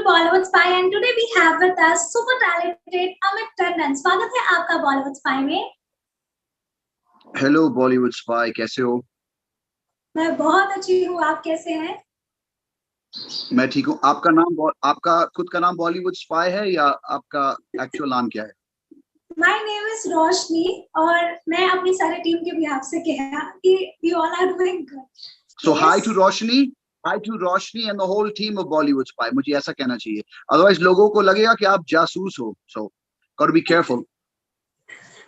Bollywood Spy and today we have with us super talented Amit Tandon. स्वागत है आपका Bollywood Spy में. Hello Bollywood spy, कैसे हो? मैं बहुत अच्छी हूँ, आप कैसे हैं? मैं ठीक हूँ। आपका खुद का नाम बॉलीवुड स्पाई है या आपका एक्चुअल नाम क्या है? My name is रोशनी और मैं अपनी सारी टीम के बिहाफ से कहा कि we all are doing good. So hi to Roshni and the whole team of Bollywood Spy. मुझे ऐसा कहना चाहिए, otherwise लोगों को लगेगा कि आप जासूस हो. So got to be careful.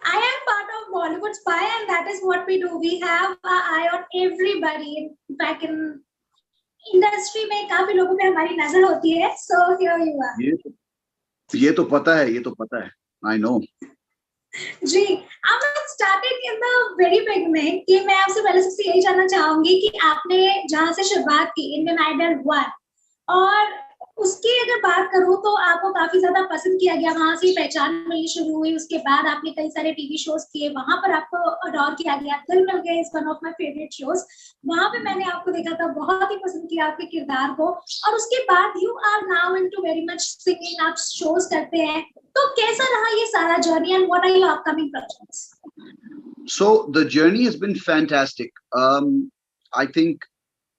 I am part of Bollywood Spy and that is what we do. We have an eye on everybody. Back in industry में काफी लोगों पे हमारी नजर होती है. So here you are. ये तो पता है. I know. Ji, I'm starting in the very beginning कि मैं आपसे पहले सबसे यही जानना चाहूंगी कि आपने जहाँ से शुरुआत की इंडियन आइडल 1 और उसकी अगर बात करूँ तो आपको काफी ज्यादा पसंद किया गया, वहां से पहचान मिलनी शुरू हुई. उसके बाद आपने कई सारे टीवी शोज किए, वहां पर आपको अडोर किया गया. दिल मिल गया is one of my favourite shows. वहां पे मैंने आपको देखा था, बहुत ही पसंद किया आपके किरदार को. और उसके बाद you are now into very much singing, आप शोज करते हैं. तो कैसा रहा ये सारा journey and what are your upcoming projects? So the journey has been fantastic. I think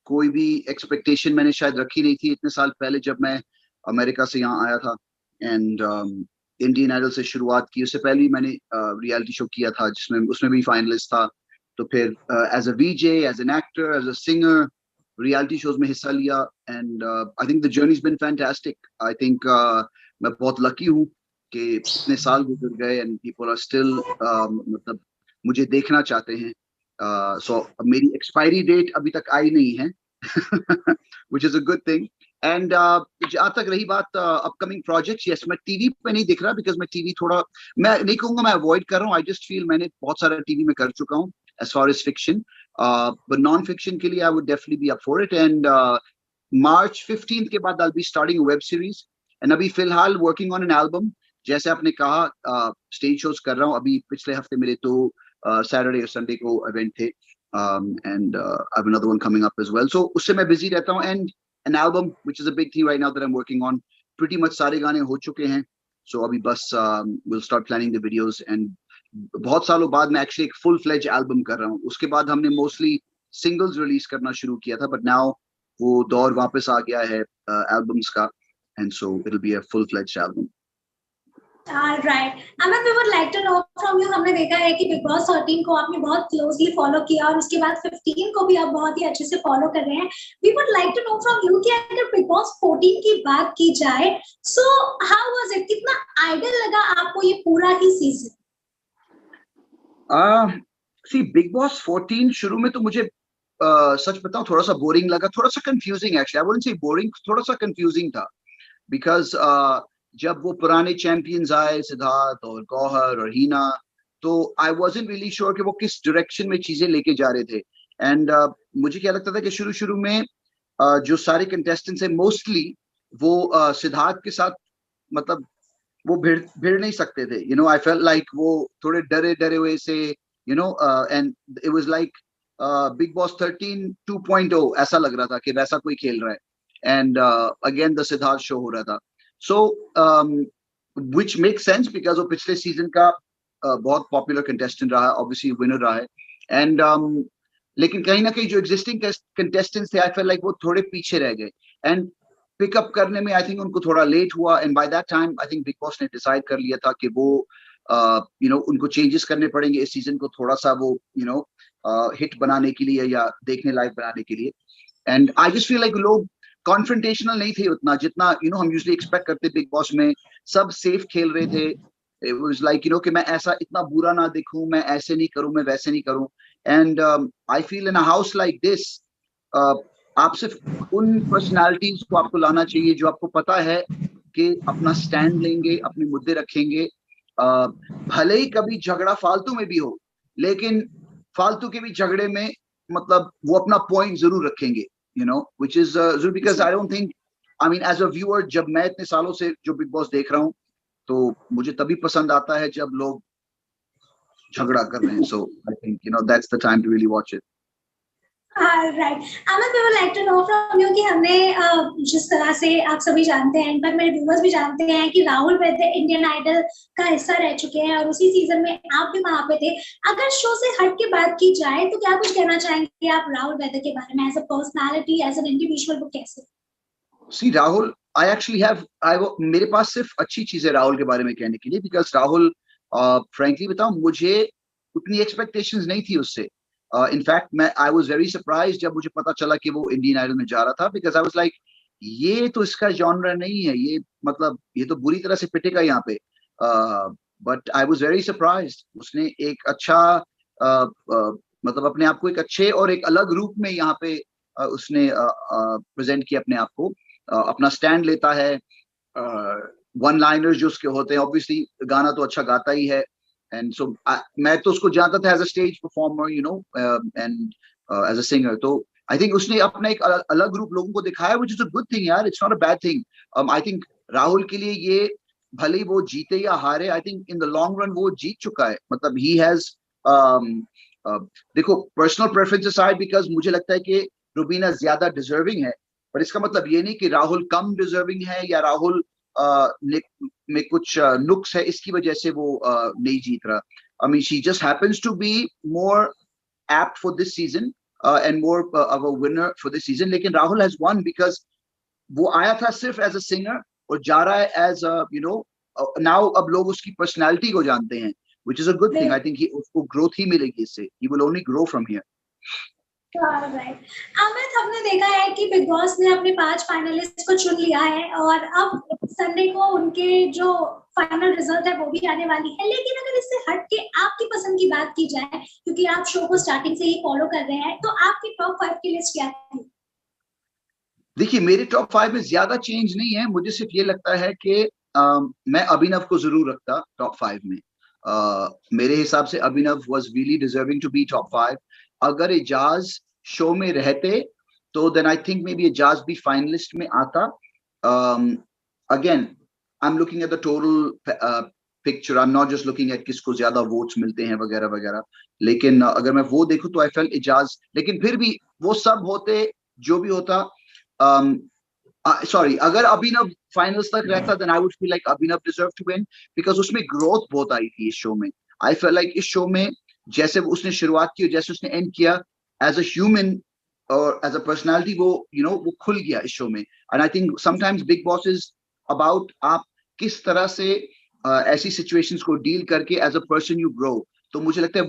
कोई भी एक्सपेक्टेशन मैंने शायद रखी नहीं थी इतने साल पहले जब मैं अमेरिका से यहाँ आया था. एंड इंडियन आइडल से शुरुआत की. उससे पहले मैंने रियलिटी शो किया था जिसमें उसमें भी फाइनलिस्ट था. तो फिर as a VJ, as an actor, as a singer reality shows में हिस्सा लिया. And I think the journey has been fantastic. I think मैं बहुत लकी हूँ कि इतने साल गुजर गए एंड पीपल आर स्टिल मतलब मुझे देखना चाहते हैं. So मेरी एक्सपायरी डेट अभी तक आई नहीं है which is a good thing. And जहाँ तक रही बात अपकमिंग प्रोजेक्ट्स, यस मैं टीवी पे नहीं दिख रहा बिकॉज मैं टीवी थोड़ा, मैं नहीं कहूंगा मैं अवॉइड कर रहा हूँ. आई जस्ट फील मैंने बहुत सारा टीवी में कर चुका हूँ as far as fiction, but non fiction के लिए I would definitely be up for it. And March 15th के बाद I'll be starting a web series. And अभी फिलहाल working on an album. जैसे आपने कहा स्टेज शोज कर रहा हूँ. अभी पिछले हफ्ते मेरे तो Saturday और Sunday को इवेंट थे. And I have another one coming up as well. So उससे मैं busy रहता हूँ. And an album which is a big thing right now that I'm working on. Pretty much सारे गाने हो चुके हैं. So अभी बस we'll start planning the videos. And बहुत सालों बाद मैं actually एक full fledged album कर रहा हूँ. उसके बाद हमने mostly singles release करना शुरू किया था. But now वो दौर वापस आ गया है albums का. And so it'll be a full fledged album. All right. Amit, we would like to know from you. हमने देखा है कि Big Boss 13 को आपने बहुत closely follow किया और उसके बाद 15 को भी आप बहुत ही अच्छे से follow कर रहे हैं. We would like to know from you कि अगर Big Boss 14 की बात की जाए, so how was it? कितना आइडल लगा आपको ये पूरा ही सीजन? See, Big Boss 14 शुरू में तो मुझे सच बताऊं थोड़ा सा बोरिंग लगा, थोड़ा सा confusing actually. I wouldn't say boring, थोड़ा सा confusing था because जब वो पुराने चैंपियंस आए, सिद्धार्थ और गौहर और हीना, तो आई वाज़न्ट रियली श्योर कि वो किस डायरेक्शन में चीजें लेके जा रहे थे. एंड मुझे क्या लगता था कि शुरू में जो सारे कंटेस्टेंट्स हैं मोस्टली वो सिद्धार्थ के साथ मतलब वो भिड़ नहीं सकते थे. You know I felt like वो थोड़े डरे हुए से, you know, and it was like big boss 13 2.0 ऐसा लग रहा था कि वैसा कोई खेल रहा है. And again the Siddharth show हो रहा था. So, which makes sense because वो पिछले सीजन का बहुत पॉपुलर कंटेस्टेंट रहा है, ऑब्वियसली विनर रहा है. एंड लेकिन कहीं ना कहीं जो एग्जिस्टिंग कंटेस्टेंट्स थे आई फील लाइक वो थोड़े पीछे रह गए. एंड पिकअप करने में आई थिंक उनको थोड़ा लेट हुआ. And by that time I think big boss ने डिसाइड कर लिया था कि वो यू नो उनको चेंजेस करने पड़ेंगे इस सीजन को थोड़ा सा वो यू नो हिट बनाने के लिए या देखने लायक बनाने के लिए. And I just feel like लोग कॉन्फ्रंटेशनल नहीं थे उतना जितना यू नो हम यूजुअली एक्सपेक्ट करते. बिग बॉस में सब सेफ खेल रहे थे. It was like you know कि मैं ऐसा इतना बुरा ना दिखूं, मैं ऐसे नहीं करूं, मैं वैसे नहीं करूं. And I feel in a house like this आप सिर्फ उन पर्सनालिटीज को आपको लाना चाहिए जो आपको पता है कि अपना स्टैंड लेंगे, अपने मुद्दे रखेंगे. भले ही कभी झगड़ा फालतू में भी हो, लेकिन फालतू के भी झगड़े में मतलब वो अपना पॉइंट जरूर रखेंगे. You know, which is because I don't think, I mean, as a viewer, जब मैं इतने सालों से जो बिग बॉस देख रहा हूँ, तो मुझे तभी पसंद आता है जब लोग झगड़ा कर रहे हैं. So I think you know that's the time to really watch it. Right. Amit, we would like to know from you कि हमने जिस तरह से आप सभी जानते हैं, इनफैक्ट मेरे व्यूअर्स भी जानते हैं कि राहुल वैद्य इंडियन आइडल का हिस्सा रह चुके हैं और उसी सीजन में आप भी वहां पे थे। अगर शो से हट के बात की जाए तो क्या कुछ कहना चाहेंगे आप राहुल वैद्य के बारे में, as a personality, as an individual, वो कैसे? See Rahul, I actually have मेरे पास सिर्फ अच्छी चीजें राहुल के बारे में कहने के लिए, बिकॉज राहुल, फ्रेंकली बताऊं, मुझे उतनी एक्सपेक्टेशंस नहीं थी उससे। इनफैक्ट मैं आई वाज वेरी सरप्राइज जब मुझे पता चला कि वो इंडियन आइडल में जा रहा था, बिकॉज आई वाज लाइक ये तो इसका जॉनर नहीं है, ये मतलब ये तो बुरी तरह से पिटेगा यहाँ पे। But I was very surprise. उसने एक अच्छा मतलब अपने आप को एक अच्छे और एक अलग रूप में यहाँ पे उसने प्रेजेंट किया अपने आप को। अपना स्टैंड लेता है, वन लाइनर्स जो उसके होते हैं, ऑब्वियसली गाना तो अच्छा गाता ही है। एंड सो मैं तो उसको जानता था as a stage performer, you know, and as a singer. तो आई थिंक उसने अपना एक अलग रूप लोगों को दिखाया, which is a good thing यार, it's not a bad thing. I think Rahul के लिए ये, भले ही वो जीते या हारे, I think in the long run वो जीत चुका है। मतलब ही हैज देखो, पर्सनल प्रेफरेंस असाइड, बिकॉज मुझे लगता है कि रुबीना ज्यादा डिजर्विंग है, पर इसका मतलब ये नहीं कि राहुल कम डिजर्विंग है या राहुल में कुछ नुक्स है इसकी वजह से वो नहीं जीत रहा। I mean she just happens to be more apt for this season and more of a winner for this season. लेकिन राहुल has won because वो आया था सिर्फ एज अ सिंगर और जा रहा है एज यू नो, नाउ अब लोग उसकी पर्सनैलिटी को जानते हैं, which is a good thing. I think उसको ग्रोथ ही मिलेगी इससे, he will only grow from here. Right. Amit, हमने देखा है कि बिग बॉस ने अपने 5 फाइनलिस्ट को चुन लिया है और अब संडे को उनके जो फाइनल रिजल्ट है वो भी आने वाली है। लेकिन अगर इससे हट के आपकी पसंद की बात की जाए, क्योंकि आप शो को स्टार्टिंग से ही फॉलो कर रहे हैं, तो आपकी टॉप 5 की लिस्ट क्या थी? देखिए, मेरे टॉप 5 में ज्यादा चेंज नहीं है। मुझे सिर्फ ये लगता है कि मैं अभिनव को जरूर रखता टॉप 5 में। मेरे हिसाब से Abhinav was really deserving to be top 5। अगर एजाज शो में रहते तो then I think maybe Eijaz भी फाइनलिस्ट में आता। Again, I am looking at the total picture, I am not just looking at किसको ज्यादा वोट्स मिलते हैं वगैरह वगैरह। लेकिन अगर मैं वो देखूं तो आई फेल्ट एजाज, लेकिन फिर भी वो सब होते जो भी होता, सॉरी, अगर अभिनव फाइनल्स तक रहता then I would feel like Abhinav deserve to win, because उसमें ग्रोथ बहुत आई थी इस शो में। आई फील लाइक इस शो में जैसे उसने शुरुआत की और जैसे उसने एंड किया, एज अ ह्यूमन और एज अ पर्सनालिटी, वो यू नो वो खुल गया इस शो में। And I think sometimes Bigg Boss is about आप किस तरह से ऐसी सिचुएशंस को डील करके as a person you grow. तो मुझे लगता है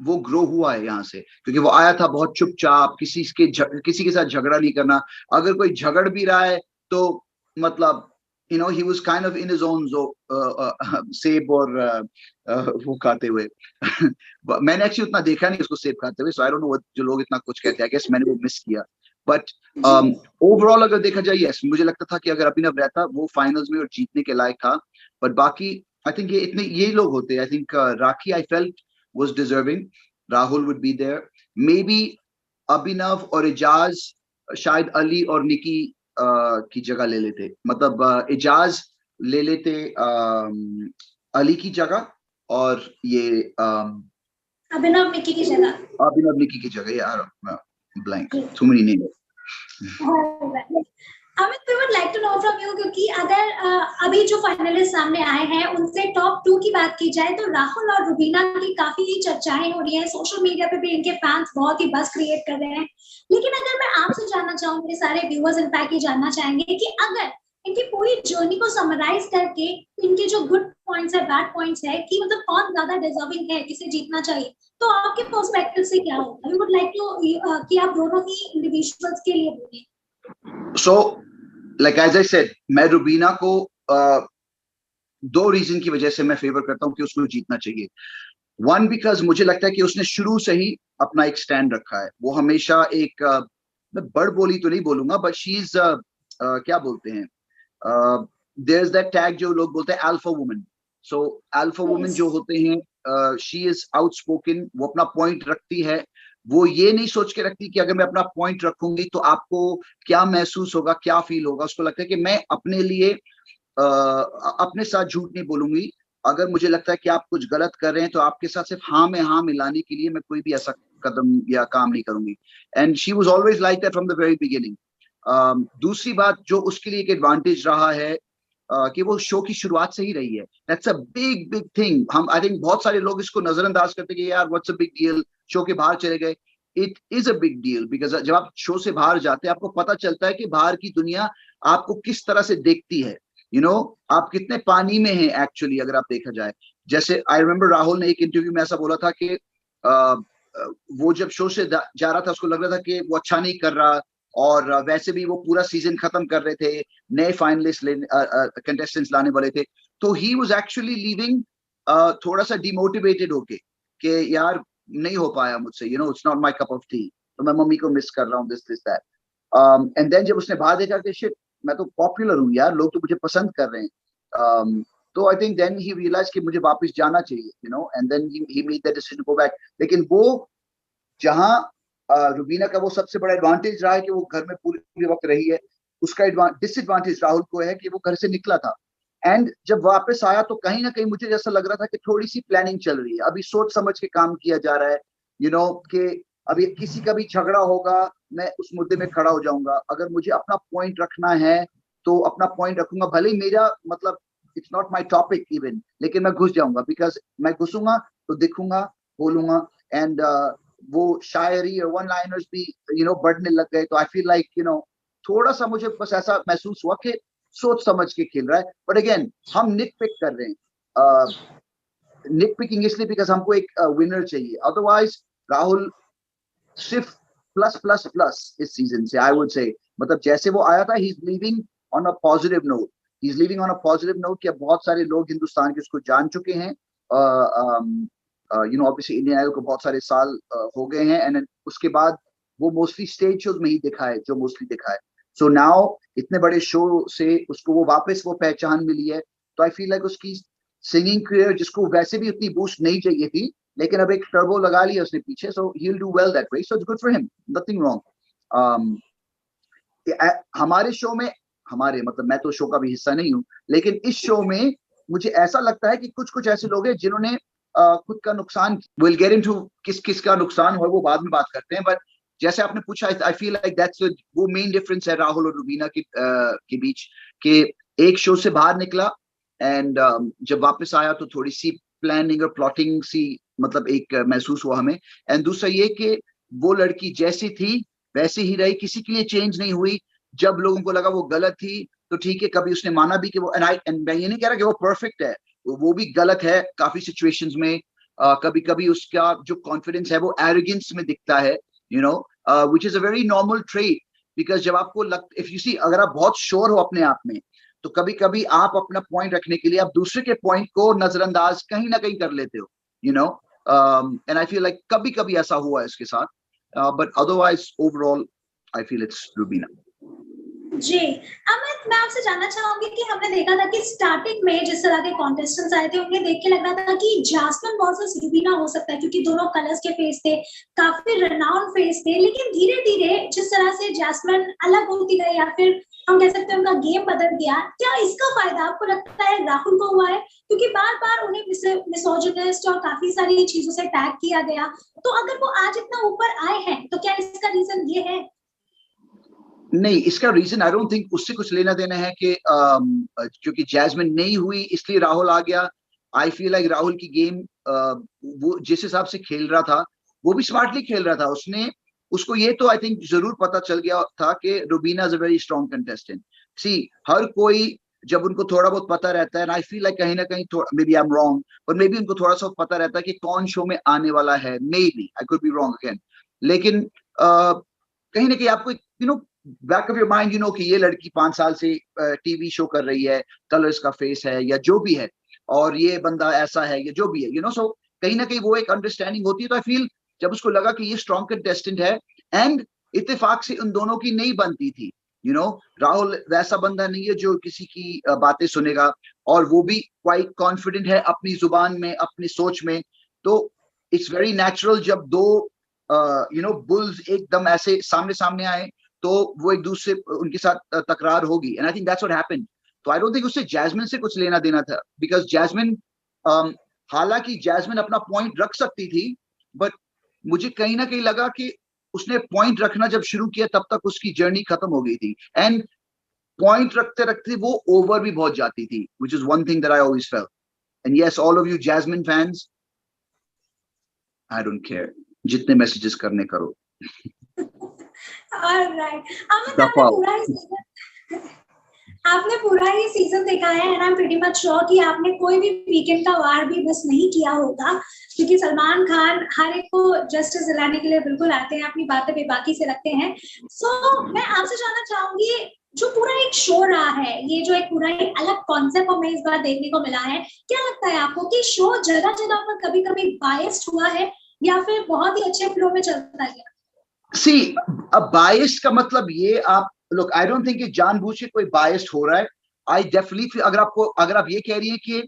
वो ग्रो हुआ है यहाँ से, क्योंकि वो आया था बहुत चुपचाप, किसी के साथ झगड़ा नहीं करना। अगर कोई झगड़ भी रहा है तो मतलब you know he was kind of in his own सेब और वो खाते हुए। मैंने एक्चुअली उतना देखा नहीं उसको सेब खाते हुए, सो आई डोंट नो जो लोग इतना कुछ कहते हैं, आई गेस मैंने वो मिस किया। बट ओवरऑल अगर देखा जाए, यस, मुझे लगता था कि अगर अभिनव रहता वो फाइनल्स में और जीतने के लायक था। बट बाकी आई थिंक ये लोग होते हैं। I think rakhi, I felt was deserving. Rahul would be there. Maybe Abhinav और एजाज शायद अली और निकी की जगह ले लेते। मतलब एजाज ले लेते अली की जगह, और ये अभिनव निकी की जगह। अभिनव निकी की जगह, यार blank, too many names. Amit, we would like to know from you, क्योंकि अगर अभी जो फाइनलिस्ट सामने आए हैं उनसे टॉप 2 की बात की जाए तो राहुल और रुबीना की काफी चर्चाएं हो रही हैं, सोशल मीडिया पे भी इनके फैंस बहुत ही बस क्रिएट कर रहे हैं। लेकिन अगर मैं आपसे जानना चाहूँ, मेरे सारे व्यूअर्स इनफैक्ट ये जानना चाहेंगे कि अगर इनकी पूरी जर्नी को समराइज करके इनके जो गुड पॉइंट्स है, बैड पॉइंट्स है, कि मतलब कौन ज्यादा डिजर्विंग है, किसे जीतना चाहिए, तो आपके पर्सपेक्टिव से क्या होगा? वी वुड लाइक टू कि आप दोनों ही इंडिविजुअल्स के लिए बोलें। So, like as I said, मैं रुबीना को 2 रीजन की वजह से मैं फेवर करता हूँ कि उसको जीतना चाहिए। वन, बिकॉज मुझे लगता है कि उसने शुरू से ही अपना एक स्टैंड रखा है। वो हमेशा एक मैं बड़ बोली तो नहीं बोलूंगा, बट शी इज क्या बोलते हैं, देयर इज दैट टैग जो लोग बोलते हैं alpha woman. So alpha woman जो होते हैं, शी इज आउटस्पोकन, वो अपना पॉइंट रखती है। वो ये नहीं सोच के रखती कि अगर मैं अपना पॉइंट रखूंगी तो आपको क्या महसूस होगा, क्या फील होगा। उसको लगता है कि मैं अपने लिए अपने साथ झूठ नहीं बोलूंगी। अगर मुझे लगता है कि आप कुछ गलत कर रहे हैं तो आपके साथ सिर्फ हाँ में हाँ मिलाने के लिए मैं कोई भी ऐसा कदम या काम नहीं करूंगी, and she was always like that from the very beginning. दूसरी बात जो उसके लिए एक एडवांटेज रहा है कि वो शो की शुरुआत से ही रही है। That's a big big thing. हम आई थिंक बहुत सारे लोग इसको नजरअंदाज करते हैं कि यार what's a big deal, show के बाहर चले गए। It is a big deal because जब आप शो से बाहर जाते हैं आपको पता चलता है कि बाहर की दुनिया आपको किस तरह से देखती है। आप कितने पानी में हैं एक्चुअली, अगर आप देखा जाए। जैसे आई रिमेम्बर राहुल ने एक इंटरव्यू में ऐसा बोला था कि वो जब शो से जा रहा था उसको लग रहा था कि वो अच्छा नहीं कर रहा, और वैसे भी वो पूरा सीजन खत्म कर रहे थे, नए फाइनलिस्ट कंटेस्टेंट्स लाने वाले थे, तो ही वाज एक्चुअली लीविंग थोड़ा सा डिमोटिवेटेड होके कि यार नहीं हो पाया मुझसे, it's not my cup of tea, तो मैं मम्मी को मिस कर रहा हूँ, this this that. And then जब उसने बाहर देखा कि शिट, मैं तो पॉपुलर हूँ यार, लोग तो मुझे पसंद कर रहे हैं, तो I think then he realize कि मुझे वापस जाना चाहिए, and then he made the decision to go back. लेकिन वो जहां रुबीना का वो सबसे बड़ा एडवांटेज रहा है कि वो घर में पूरे वक्त रही है, उसका डिसएडवांटेज राहुल को है कि वो घर से निकला था, एंड जब वापस आया तो कहीं ना कहीं मुझे जैसा लग रहा था कि थोड़ी सी प्लानिंग चल रही है, अभी सोच समझ के काम किया जा रहा है, कि अभी किसी का भी झगड़ा होगा मैं उस मुद्दे में खड़ा हो जाऊंगा, अगर मुझे अपना पॉइंट रखना है तो अपना पॉइंट रखूंगा, भले ही मेरा मतलब it's not my topic even, लेकिन मैं घुस जाऊंगा, बिकॉज मैं घुसूंगा तो दिखूंगा, बोलूंगा, एंड वो शायरी और वन लाइनर्स भी बढ़ने लग गए, तो आई फील लाइक थोड़ा सा मुझे बस ऐसा महसूस हुआ कि सोच समझ के खेल रहा है। बट अगेन हम निट पिक कर रहे हैं, निट पिकिंग इसलिए बिकॉज हमको एक विनर चाहिए, अदरवाइज राहुल सिर्फ प्लस प्लस प्लस इस सीजन से, आई वुड से, मतलब जैसे वो आया था he is leaving on a positive note, he is leaving on a positive note कि अब बहुत सारे लोग हिंदुस्तान के उसको जान चुके हैं, ऑब्वियसली इंडियन आइडल को बहुत सारे साल हो गए हैं, एंड उसके बाद वो मोस्टली स्टेज शोज में ही दिखा है जो मोस्टली दिखा है, सो नाउ इतने बड़े शो से उसको वो वापस वो पहचान मिली है, तो आई फील लाइक उसकी सिंगिंग करियर जिसको वैसे भी उतनी बूस्ट नहीं चाहिए थी, लेकिन अब एक टर्बो लगा लिया उसने पीछे, so he will do well that way, so it's good for him, nothing wrong. हमारे शो में, हमारे मतलब मैं तो शो का भी हिस्सा नहीं हूँ, लेकिन इस शो में मुझे ऐसा लगता है कि कुछ कुछ ऐसे लोग हैं जिन्होंने खुद का नुकसान, विल गेट इनटू किस किस का नुकसान हुआ वो बाद में बात करते हैं, बट जैसे आपने पूछा, आई फील लाइक दैट्स वो मेन डिफरेंस है राहुल और रुबीना के बीच, कि एक शो से बाहर निकला एंड जब वापस आया तो थोड़ी सी प्लानिंग और प्लॉटिंग सी मतलब एक महसूस हुआ हमें, एंड दूसरा ये कि वो लड़की जैसी थी वैसी ही रही, किसी के लिए चेंज नहीं हुई, जब लोगों को लगा वो गलत थी तो ठीक है, कभी उसने माना भी कि वो, एंड मैं ये नहीं कह रहा कि वो परफेक्ट है, वो भी गलत है काफी सिचुएशंस में, कभी कभी उसका जो कॉन्फिडेंस है वो एरोगेंस में दिखता है, which is a very normal trait, because जब आपको इफ यू सी, अगर आप बहुत श्योर हो अपने आप में, तो कभी कभी आप अपना पॉइंट रखने के लिए आप दूसरे के पॉइंट को नजरअंदाज कहीं ना कहीं कर लेते हो, एंड आई फील लाइक कभी कभी ऐसा हुआ है इसके साथ, but otherwise overall I feel it's Rubina. जी, अमित, मैं आपसे जानना चाहूंगी कि हमने देखा था कि स्टार्टिंग में जिस तरह के कॉन्टेस्टेंट्स आए थे उन्हें देख के लग रहा था कि जैस्मिन वर्सेस रुबीना हो सकता है, क्योंकि दोनों कलर्स के फेस थे, काफी रेनाउंड फेस थे, लेकिन धीरे धीरे जिस तरह से जैस्मिन अलग होती गई, या फिर हम कह सकते हैं उनका गेम बदल गया, क्या इसका फायदा आपको लगता है राहुल को हुआ है? क्योंकि बार बार उन्हें मिसोजिनिस्ट और काफी सारी चीजों से टैग किया गया, तो अगर वो आज इतना ऊपर आए हैं तो क्या इसका रीजन ये है? नहीं, इसका रीजन आई डोंट थिंक उससे कुछ लेना देना है कि क्योंकि जैस्मिन नहीं हुई इसलिए राहुल आ गया। आई फील लाइक राहुल की गेम वो जिस हिसाब से खेल रहा था वो भी स्मार्टली खेल रहा था, उसको ये तो आई थिंक जरूर पता चल गया था कि Rubina is a very strong contestant. See, हर कोई जब उनको थोड़ा बहुत पता रहता है, आई फील लाइक कहीं ना कहीं, maybe I am wrong, पर मे बी उनको थोड़ा सा पता रहता है कि कौन शो में आने वाला है, maybe I could be wrong again, लेकिन कहीं ना कहीं आपको बैक ऑफ योर माइंड कि ये लड़की 5 साल से टीवी शो कर रही है, कलर्स का फेस है या जो भी है, और ये बंदा ऐसा है या जो भी है, सो कहीं ना कहीं वो एक अंडरस्टैंडिंग होती है, तो आई फील जब उसको लगा कि ये स्ट्रॉन्ग कंटेस्टेंट है, एंड इत्तेफाक से उन दोनों की नहीं बनती थी, राहुल वैसा बंदा नहीं है जो किसी की बातें सुनेगा, और वो भी क्वाइट कॉन्फिडेंट है अपनी जुबान में, अपनी सोच में, तो इट्स वेरी नेचुरल जब दो बुल्स एकदम ऐसे सामने सामने आए तो वो एक दूसरे उनके साथ तकरार होगी, and I think that's what happened. तो आई डोंट थिंक उससे जैस्मिन से कुछ लेना देना था, बिकॉज जैस्मिन, हालांकि जैस्मिन अपना पॉइंट रख सकती थी, बट मुझे कहीं ना कहीं लगा कि उसने पॉइंट रखना जब शुरू किया तब तक उसकी जर्नी खत्म हो गई थी, एंड पॉइंट रखते रखते वो ओवर भी बहुत जाती थी, which is one thing that I always felt. And yes, all of you Jasmine fans, I don't care. जितने मैसेजेस करने करो. ऑलराइट, अमित दफा आपने पूरा ये सीजन देखा है, and I am pretty much sure कि आपने कोई भी वीकेंड का वार भी मिस नहीं किया होगा, क्योंकि सलमान खान हर एक को जस्टिस दिलाने के लिए बिल्कुल आते हैं, अपनी बातें बेबाकी से रखते हैं. मैं आपसे जानना चाहूंगी, जो पूरा एक शो रहा है, ये जो एक पूरा एक अलग कॉन्सेप्ट हमें इस बार देखने को मिला है, क्या लगता है आपको कि शो जगह जगह पर कभी कभी बायस्ड हुआ है या फिर बहुत ही अच्छे फ्लो में चलता गया? See, अब बायस का मतलब ये आप look, I don't think कि जानबूझ के कोई बायस्ड हो रहा है. I definitely अगर आप ये कह रही हैं कि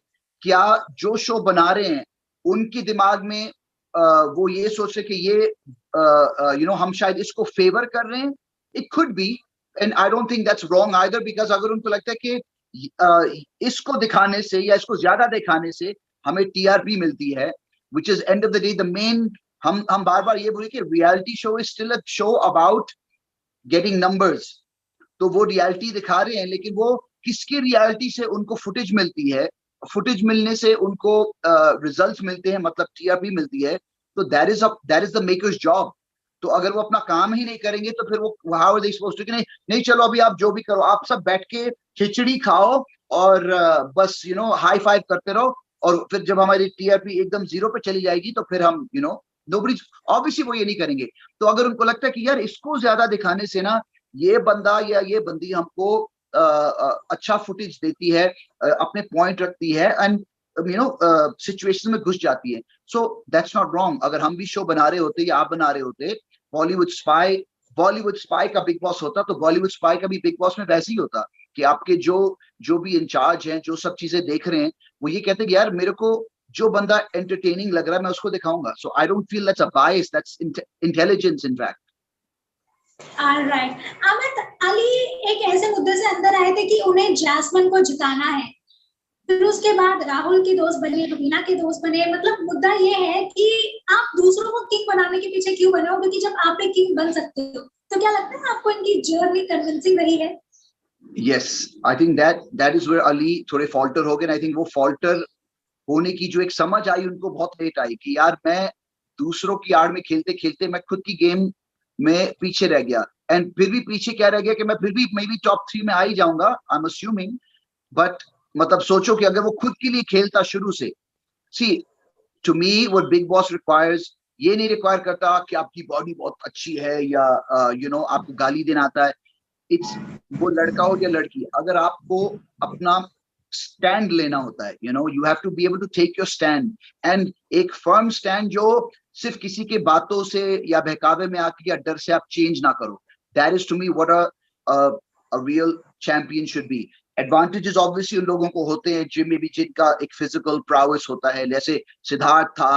क्या जो शो बना रहे हैं उनके दिमाग में वो ये सोच रहे कि ये हम शायद इसको फेवर कर रहे हैं, it could be, and I don't think that's wrong either, because अगर उनको लगता है कि इसको दिखाने से या इसको ज्यादा दिखाने से हमें टीआरपी मिलती है, which is end of the day the main, हम बार बार ये बोले कि reality show is still a show about getting numbers. तो वो रियलिटी दिखा रहे हैं, लेकिन वो किसकी रियलिटी से उनको फुटेज मिलती है, फुटेज मिलने से उनको रिजल्ट्स मिलते हैं, मतलब टीआरपी मिलती है. तो that is the makers job. तो अगर वो अपना काम ही नहीं करेंगे तो फिर वो how are they supposed to, कि नहीं चलो अभी आप जो भी करो, आप सब बैठ के खिचड़ी खाओ और बस हाई फाइव करते रहो, और फिर जब हमारी टीआरपी एकदम जीरो पे चली जाएगी तो फिर हम नोबडी, ऑब्वियसली वो ये नहीं करेंगे. तो अगर उनको लगता है कि यार इसको ज्यादा दिखाने से ना ये बंदा या ये बंदी हमको अच्छा फुटेज देती है, अपने पॉइंट रखती है, एंड सिचुएशन में घुस जाती है, सो दैट्स नॉट रॉन्ग. अगर हम भी शो बना रहे होते या आप बना रहे होते, बॉलीवुड स्पाई का बिग बॉस होता, तो बॉलीवुड स्पाई का भी बिग बॉस में वैसे ही होता कि आपके जो भी इंचार्ज हैं, जो सब चीजें देख रहे हैं, वो ये कहते हैं कि यार मेरे को जो बंदा एंटरटेनिंग लग रहा है मैं उसको दिखाऊंगा. So I don't feel that's a bias, that's intelligence in fact. Alright, Amit, Ali एक ऐसे मुद्दे से अंदर आए थे कि उन्हें जैस्मिन को जिताना है, फिर उसके बाद राहुल के दोस्त बने, रुबीना के दोस्त बने. मतलब मुद्दा ये है कि आप दूसरों को किंग बनाने के पीछे क्यों बने हो, क्योंकि जब आप एक किंग बन सकते हो. तो क्या लगता है आपको इनकी जर्नी कन्विंसिंग रही है? Yes, I think that is where Ali थोड़े फॉल्टर हो गए. आई थिंक वो फॉल्टर होने की जो एक समझ आई उनको बहुत लेट आई कि यार मैं दूसरों की आड़ में खेलते खेलते मैं खुद की गेम में पीछे रह गया. एंड फिर भी पीछे क्या रह गया कि मैं फिर भी मे बी टॉप 3 में आ ही जाऊंगा, आई एम अस्यूमिंग. बट मतलब सोचो कि अगर वो खुद के लिए खेलता शुरू से, see to me what Bigg Boss requires, ये नहीं रिक्वायर करता कि आपकी बॉडी बहुत अच्छी है या आपको गाली देना आता है. इट्स वो लड़का हो या लड़की, अगर आपको अपना स्टैंड लेना होता है, you have to be able to take your stand, and एक फर्म स्टैंड जो सिर्फ किसी के बातों से या बहकावे में आके या डर से आप चेंज ना करो. That is to me what a real champion should be. Advantages obviously उन लोगों को होते हैं जिम में भी जिनका एक फिजिकल प्राउस होता है, जैसे सिद्धार्थ था,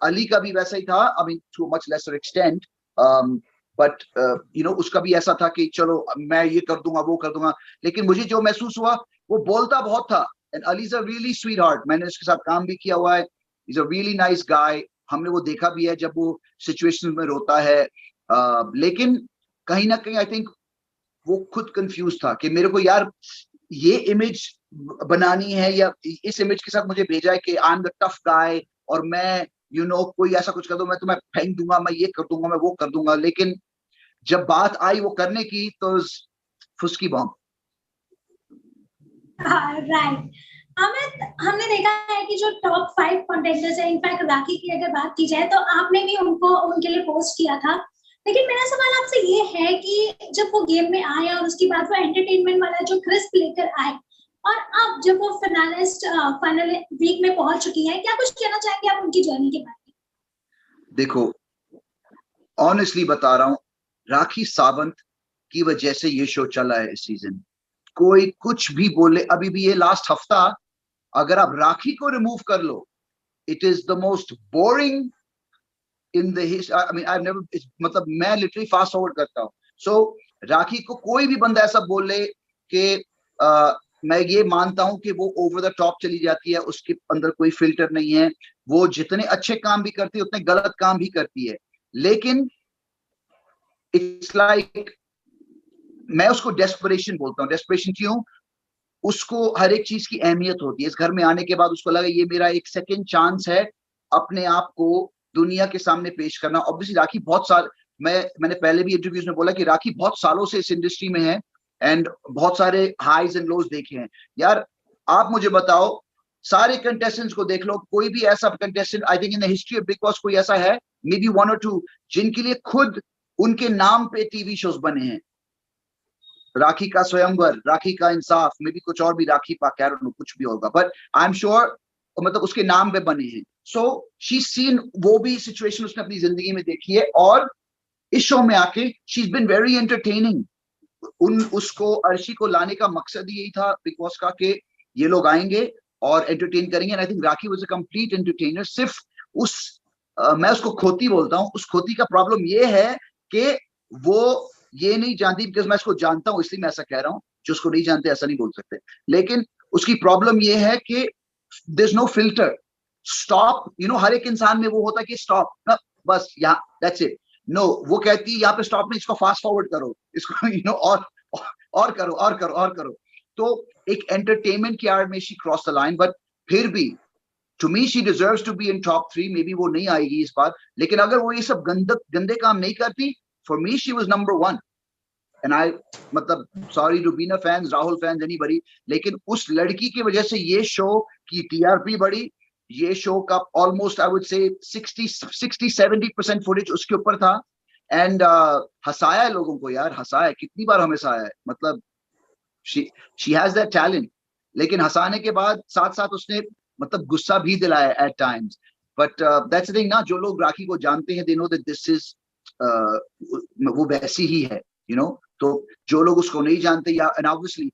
अली का भी वैसा ही था, I mean too much laser extent, but उसका भी ऐसा था कि चलो मैं ये कर दूंगा वो कर दूंगा. लेकिन मुझे जो महसूस हुआ, वो बोलता बहुत था, and Ali is a really sweet heart. मैंने उसके साथ काम भी किया हुआ है, is a really nice guy. हमने वो देखा भी है जब वो सिचुएशन में रोता है, लेकिन कहीं ना कहीं आई थिंक वो खुद कंफ्यूज था कि मेरे को यार ये इमेज बनानी है या इस इमेज के साथ मुझे भेजा है कि I am the tough guy, और मैं कोई ऐसा कुछ कर दो मैं तुम्हें फेंक दूंगा, मैं ये कर दूंगा, मैं वो कर दूंगा. लेकिन जब बात आई वो करने की तो फुसकी बॉम्ब. राइट, अमित, हमने देखा है कि जो टॉप 5 कंटेंडर्स है, इनफैक्ट राखी की अगर बात की जाए तो आपने भी उनके लिए पोस्ट किया था. लेकिन मेरा सवाल आपसे ये है कि जब वो गेम में आए और उसके बाद वो एंटरटेनमेंट वाला जो क्रिस्प लेकर आए, और अब जब वो फाइनल वीक में पहुंच चुकी है, क्या कुछ कहना चाहेंगे आप उनकी जर्नी के बारे में? देखो, ऑनेस्टली बता रहा हूँ, राखी सावंत की वजह से ये शो चला है इस सीजन. कोई कुछ भी बोले, अभी भी ये लास्ट हफ्ता अगर आप राखी को रिमूव कर लो, it is the most boring in the history. I mean I never, मतलब मैं लिटरली फास्ट फॉरवर्ड करता हूँ. सो राखी को कोई भी बंदा ऐसा बोले कि मैं ये मानता हूं कि वो ओवर द टॉप चली जाती है, उसके अंदर कोई फिल्टर नहीं है, वो जितने अच्छे काम भी करती है उतने गलत काम भी करती है, लेकिन इट्स लाइक मैं उसको डेस्परेशन बोलता हूँ। डेस्परेशन क्यों? उसको हर एक चीज की अहमियत होती है। इस घर में आने के बाद उसको लगा ये मेरा एक सेकेंड चांस है अपने आप को दुनिया के सामने पेश करना। ऑब्वियसली राखी बहुत साल, मैंने पहले भी इंटरव्यूज में बोला कि राखी बहुत सालों से इस इंडस्ट्री में है एंड बहुत सारे हाईज एंड लोज देखे हैं। यार आप मुझे बताओ, सारे कंटेस्टेंट्स को देख लो, कोई भी ऐसा contestant I think in the history of big boss कोई ऐसा है, मे बी वन और टू, जिनके लिए खुद उनके नाम पे टीवी शोज बने हैं। राखी का स्वयंवर, राखी का इंसाफ, मे बी कुछ और भी राखी पा कैर कुछ भी होगा, बट आई एम श्योर मतलब उसके नाम पे बने हैं। सो शी सीन वो भी सिचुएशन उसने अपनी जिंदगी में देखी है, और इस शो में आके she is been very entertaining. उसको अर्शी को लाने का मकसद ही यही था बिग बॉस का कि ये लोग आएंगे और एंटरटेन करेंगे, and I think rakhi was a complete entertainer. सिर्फ उस मैं उसको खोती बोलता हूँ, उस खोती का प्रॉब्लम ये है कि वो ये नहीं जानती, बिकॉज मैं इसको जानता हूँ इसलिए मैं ऐसा कह रहा हूँ, जो उसको नहीं जानते ऐसा नहीं बोल सकते, लेकिन उसकी प्रॉब्लम ये है कि there is no filter, stop, हर एक इंसान में वो होता है कि स्टॉप ना, बस यहाँ, दैट्स इट। नो, वो कहती है यहाँ पे स्टॉप नहीं, इसको फास्ट फॉरवर्ड करो, इसको और करो और करो और करो। तो एक एंटरटेनमेंट की आड़ में she cross the line, but फिर भी to me she deserves to be in top 3। Maybe वो नहीं आएगी इस बार, लेकिन अगर वो ये सब गंदे काम नहीं करती, for me she was number 1। And I मतलब sorry Rubina fans, Rahul fans, anybody, लेकिन उस लड़की की वजह से ये शो की टीआरपी बढ़ी। ये शो का almost I would say 60-70% footage उसके ऊपर था, एंड हंसाया है लोगों को यार, हंसाया है, कितनी बार हमें हंसाया है, मतलब शी हैज दैट टैलेंट। लेकिन हंसाने के बाद साथ साथ उसने मतलब गुस्सा भी दिलाया at times, but that's the thing ना, जो लोग राखी को जानते हैं they know that this is वो वैसी ही है, तो जो लोग उसको नहीं जानते, या एंड ऑब्वियसली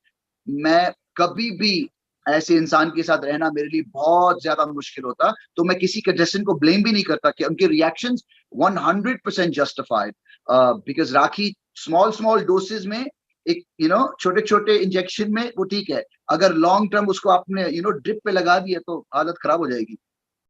मैं कभी भी ऐसे इंसान के साथ रहना मेरे लिए बहुत ज्यादा मुश्किल होता, तो मैं किसी कंटेस्टेंट को ब्लेम भी नहीं करता कि उनके reactions 100% justified, because rakhi small dosage में एक छोटे छोटे इंजेक्शन में वो ठीक है, अगर लॉन्ग टर्म उसको आपने ड्रिप पे लगा दिया तो हालत खराब हो जाएगी।